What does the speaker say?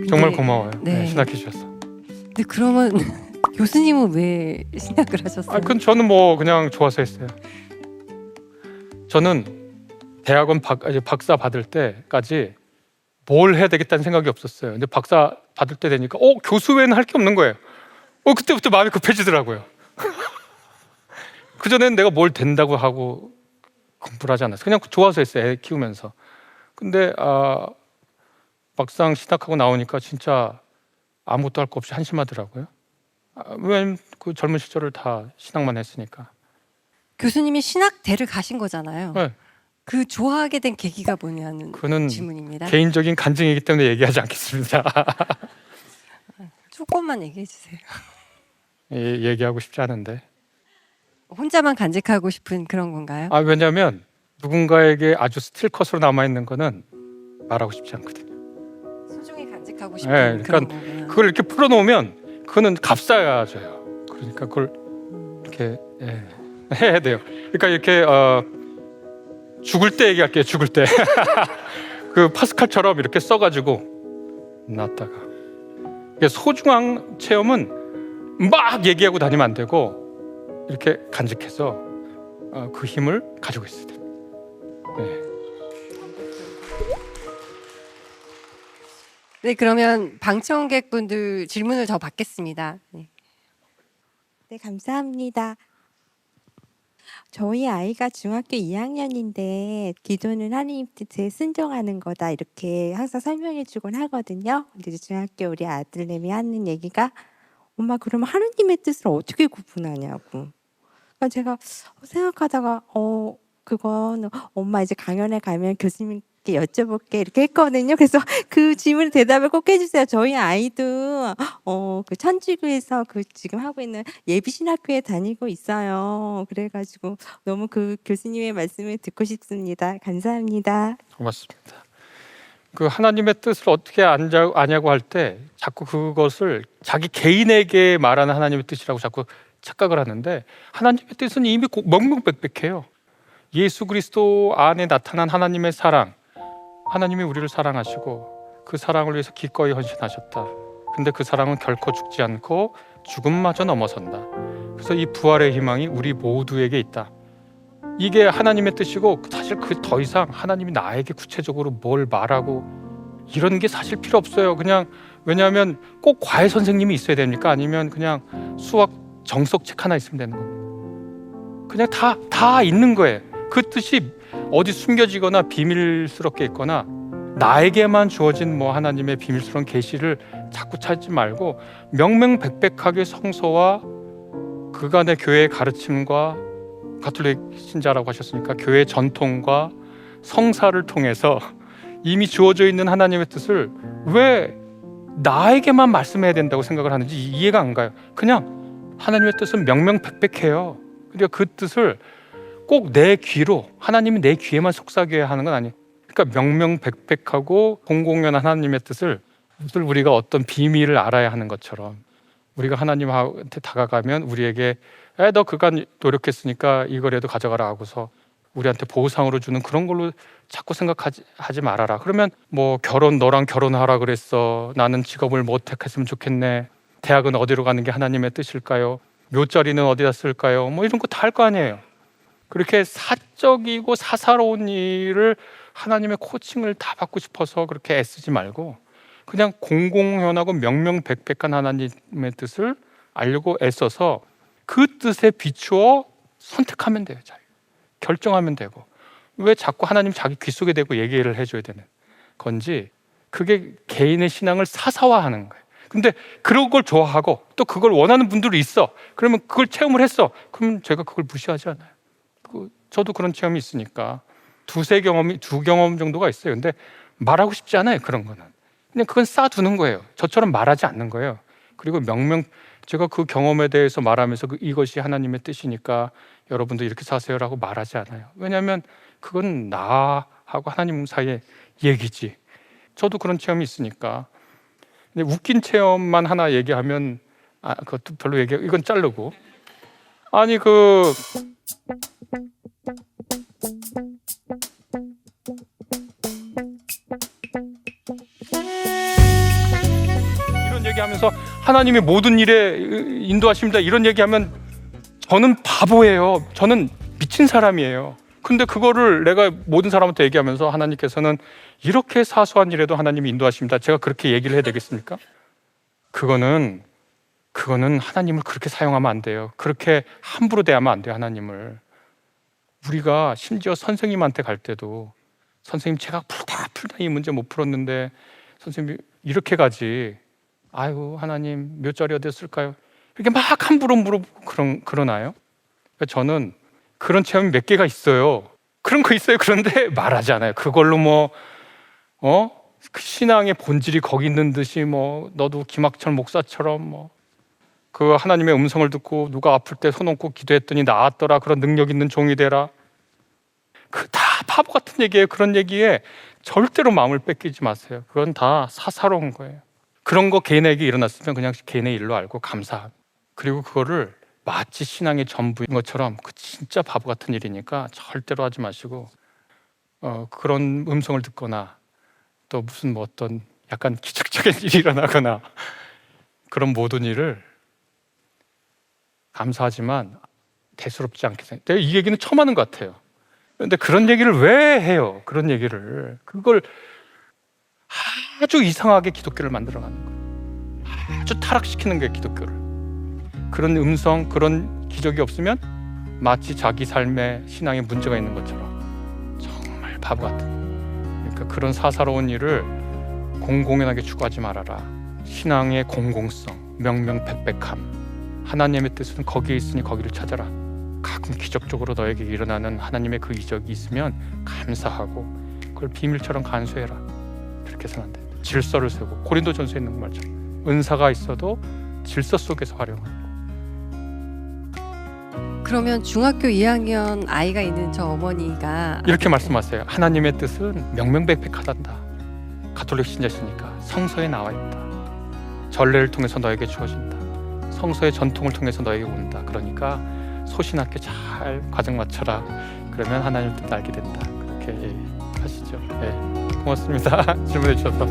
정말 고마워요. 네. 신학해 주셔서. 근데 그러면 교수님은 왜 신학을 하셨어요? 그건 저는 뭐 그냥 좋아서 했어요. 저는 대학원 박사 받을 때까지 뭘 해야 되겠다는 생각이 없었어요. 근데 박사 받을 때 되니까 교수 외에는 할 게 없는 거예요. 그때부터 마음이 급해지더라고요. 그전에는 내가 뭘 된다고 하고 공부를 하지 않았어요. 그냥 좋아서 했어요. 애 키우면서. 근데 막상 신학하고 나오니까 진짜 아무것도 할 거 없이 한심하더라고요. 왜냐면 그 젊은 시절을 다 신학만 했으니까. 교수님이 신학대를 가신 거잖아요. 네. 그 좋아하게 된 계기가 뭐냐는 그는 질문입니다. 개인적인 간증이기 때문에 얘기하지 않겠습니다. 조금만 얘기해 주세요. 얘기하고 싶지 않은데. 혼자만 간직하고 싶은 그런 건가요? 왜냐하면 누군가에게 아주 스틸컷으로 남아있는 거는 말하고 싶지 않거든요. 소중히 간직하고 싶은 네, 그런 그러니까 거구나. 그걸 이렇게 풀어놓으면 그거는 값싸져요. 그러니까 그걸 이렇게 해야 돼요. 그러니까 이렇게 죽을 때 얘기할게요. 죽을 때 그 파스칼처럼 이렇게 써가지고 놨다가. 소중한 체험은 막 얘기하고 다니면 안 되고 이렇게 간직해서 그 힘을 가지고 있어야 돼요. 네, 그러면 방청객분들 질문을 더 받겠습니다. 네. 네, 감사합니다. 저희 아이가 중학교 2학년인데 기도는 하나님 뜻에 순종하는 거다 이렇게 항상 설명해 주곤 하거든요. 근데 이제 중학교 우리 아들내미 하는 얘기가 엄마 그러면 하나님의 뜻을 어떻게 구분하냐고. 그러니까 제가 생각하다가 그건 엄마 이제 강연에 가면 교수님께 여쭤볼게 이렇게 했거든요. 그래서 그 질문 대답을 꼭 해주세요. 저희 아이도 그 천주교에서 그 지금 하고 있는 예비신학교에 다니고 있어요. 그래가지고 너무 그 교수님의 말씀을 듣고 싶습니다. 감사합니다. 고맙습니다. 그 하나님의 뜻을 어떻게 아냐고 할 때 자꾸 그것을 자기 개인에게 말하는 하나님의 뜻이라고 자꾸 착각을 하는데 하나님의 뜻은 이미 명명백백해요. 예수 그리스도 안에 나타난 하나님의 사랑, 하나님이 우리를 사랑하시고 그 사랑을 위해서 기꺼이 헌신하셨다. 근데 그 사랑은 결코 죽지 않고 죽음마저 넘어선다. 그래서 이 부활의 희망이 우리 모두에게 있다. 이게 하나님의 뜻이고 사실 그 더 이상 하나님이 나에게 구체적으로 뭘 말하고 이런 게 사실 필요 없어요. 그냥 왜냐하면 꼭 과외 선생님이 있어야 됩니까? 아니면 그냥 수학 정석책 하나 있으면 되는 겁니다. 그냥 다 있는 거예요. 그 뜻이 어디 숨겨지거나 비밀스럽게 있거나 나에게만 주어진 뭐 하나님의 비밀스러운 계시를 자꾸 찾지 말고 명명백백하게 성서와 그간의 교회의 가르침과 가톨릭 신자라고 하셨으니까 교회 전통과 성사를 통해서 이미 주어져 있는 하나님의 뜻을 왜 나에게만 말씀해야 된다고 생각을 하는지 이해가 안 가요. 그냥 하나님의 뜻은 명명백백해요. 그러니까 그 뜻을 꼭 내 귀로 하나님이 내 귀에만 속삭여야 하는 건 아니에요. 그러니까 명명백백하고 공공연한 하나님의 뜻을 우리가 어떤 비밀을 알아야 하는 것처럼 우리가 하나님한테 다가가면 우리에게 너 그간 노력했으니까 이거라도 가져가라 하고서 우리한테 보상으로 주는 그런 걸로 자꾸 생각하지 말아라. 그러면 뭐 너랑 결혼하라 그랬어. 나는 직업을 못 택했으면 좋겠네. 대학은 어디로 가는 게 하나님의 뜻일까요? 묘자리는 어디다 쓸까요? 뭐 이런 거 다 할 거 아니에요. 그렇게 사적이고 사사로운 일을 하나님의 코칭을 다 받고 싶어서 그렇게 애쓰지 말고 그냥 공공연하고 명명백백한 하나님의 뜻을 알려고 애써서 그 뜻에 비추어 선택하면 돼요. 잘 결정하면 되고 왜 자꾸 하나님 자기 귀 속에 대고 얘기를 해줘야 되는 건지 그게 개인의 신앙을 사사화하는 거예요. 근데 그런 걸 좋아하고 또 그걸 원하는 분들이 있어. 그러면 그걸 체험을 했어. 그럼 제가 그걸 무시하지 않아요. 저도 그런 체험이 있으니까 두 경험 정도가 있어요. 근데 말하고 싶지 않아요. 그런 거는 그냥 그건 쌓아두는 거예요. 저처럼 말하지 않는 거예요. 그리고 제가 그 경험에 대해서 말하면서 이것이 하나님의 뜻이니까 여러분도 이렇게 사세요라고 말하지 않아요. 왜냐하면 그건 나하고 하나님 사이의 얘기지. 저도 그런 체험이 있으니까. 근데 웃긴 체험만 하나 얘기하면 그것도 별로 이건 자르고 아니 얘기하면서 하나님이 모든 일에 인도하십니다 이런 얘기하면 저는 바보예요. 저는 미친 사람이에요. 근데 그거를 내가 모든 사람한테 얘기하면서 하나님께서는 이렇게 사소한 일에도 하나님이 인도하십니다. 제가 그렇게 얘기를 해야 되겠습니까? 그거는 하나님을 그렇게 사용하면 안 돼요. 그렇게 함부로 대하면 안 돼요. 하나님을. 우리가 심지어 선생님한테 갈 때도 선생님 제가 풀다 이 문제 못 풀었는데 선생님이 이렇게 가지. 아이고 하나님 몇 자리 어디 쓸까요? 이렇게 막 함부로 물어보고 그러나요? 그러니까 저는 그런 체험이 몇 개가 있어요. 그런 거 있어요. 그런데 말하지 않아요. 그걸로 그 신앙의 본질이 거기 있는 듯이 너도 김학철 목사처럼 그 하나님의 음성을 듣고 누가 아플 때 손 얹고 기도했더니 나았더라. 그런 능력 있는 종이 되라. 그 다 바보 같은 얘기예요. 그런 얘기에 절대로 마음을 뺏기지 마세요. 그건 다 사사로운 거예요. 그런 거 개인에게 일어났으면 그냥 개인의 일로 알고 감사하고, 그리고 그거를 마치 신앙의 전부인 것처럼 그 진짜 바보 같은 일이니까 절대로 하지 마시고, 그런 음성을 듣거나 또 무슨 어떤 약간 기적적인 일이 일어나거나 그런 모든 일을 감사하지만 대수롭지 않게 생각해요. 내가 이 얘기는 처음 하는 것 같아요. 그런데 그런 얘기를 왜 해요? 그런 얘기를. 그걸 아주 이상하게 기독교를 만들어가는 거예요. 아주 타락시키는 게 기독교를. 그런 음성, 그런 기적이 없으면 마치 자기 삶에 신앙에 문제가 있는 것처럼 정말 바보 같은. 그러니까 그런 사사로운 일을 공공연하게 추구하지 말아라. 신앙의 공공성, 명명백백함, 하나님의 뜻은 거기에 있으니 거기를 찾아라. 가끔 기적적으로 너에게 일어나는 하나님의 그 이적이 있으면 감사하고 그걸 비밀처럼 간수해라. 그렇게 해서는 안 돼. 질서를 세우고, 고린도전서에 있는 말처럼 은사가 있어도 질서 속에서 활용하고. 그러면 중학교 2학년 아이가 있는 저 어머니가 이렇게 말씀하세요. 하나님의 뜻은 명명백백하단다. 가톨릭 신자시니까 성서에 나와 있다. 전례를 통해서 너에게 주어진다. 성서의 전통을 통해서 너에게 온다. 그러니까 소신하게 잘 과정 맞춰라. 그러면 하나님 뜻 알게 된다. 그렇게 하시죠. 네, 고맙습니다. 질문해 주셔서.